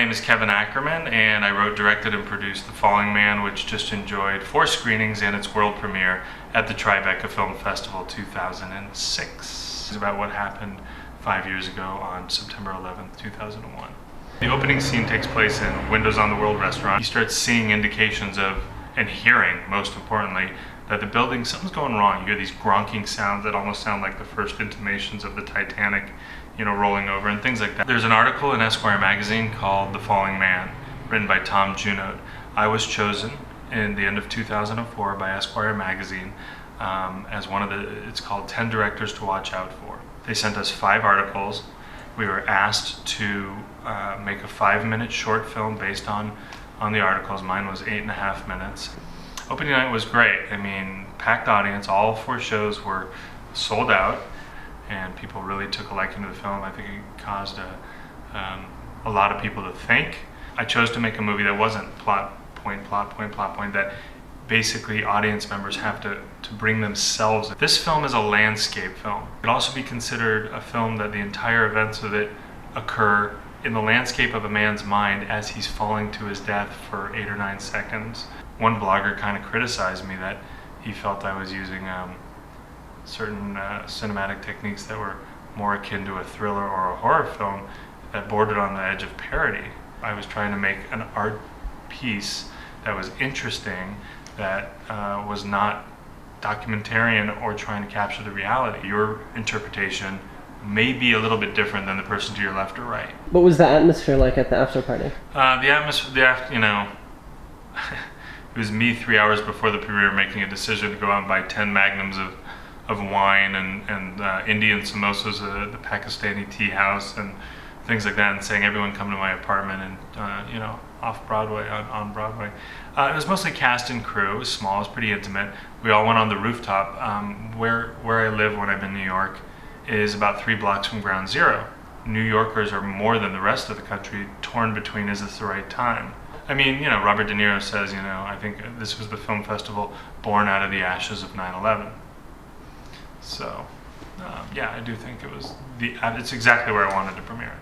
name is Kevin Ackerman, and I wrote, directed, and produced The Falling Man, which just enjoyed 4 screenings and its world premiere at the Tribeca Film Festival 2006. It's about what happened 5 years ago on September 11th, 2001. The opening scene takes place in Windows on the World restaurant. You start seeing indications of, and hearing, most importantly, that the building, something's going wrong. You hear these gronking sounds that almost sound like the first intimations of the Titanic, rolling over and things like that. There's an article in Esquire magazine called The Falling Man, written by Tom Junod. I was chosen in the end of 2004 by Esquire magazine as one of it's called 10 Directors to Watch Out For. They sent us 5 articles. We were asked to make a 5-minute short film based on the articles. Mine was 8.5 minutes. Opening night was great. I mean, packed audience. All 4 shows were sold out, and people really took a liking to the film. I think it caused a lot of people to think. I chose to make a movie that wasn't plot point, that basically audience members have to bring themselves. This film is a landscape film. It could also be considered a film that the entire events of it occur in the landscape of a man's mind as he's falling to his death for 8 or 9 seconds. One blogger kind of criticized me that he felt I was using certain cinematic techniques that were more akin to a thriller or a horror film that bordered on the edge of parody. I was trying to make an art piece that was interesting, that was not documentarian or trying to capture the reality. Your interpretation may be a little bit different than the person to your left or right. What was the atmosphere like at the after party? It was me 3 hours before the premiere making a decision to go out and buy 10 magnums of wine and Indian samosas at the Pakistani tea house and things like that, and saying everyone come to my apartment and off Broadway, on Broadway. It was mostly cast and crew. It was small, it was pretty intimate. We all went on the rooftop. Where I live when I'm in New York is about 3 blocks from Ground Zero. New Yorkers are more than the rest of the country torn between, is this the right time? I mean, Robert De Niro says, I think this was the film festival born out of the ashes of 9/11. So, yeah, I do think it's exactly where I wanted to premiere it.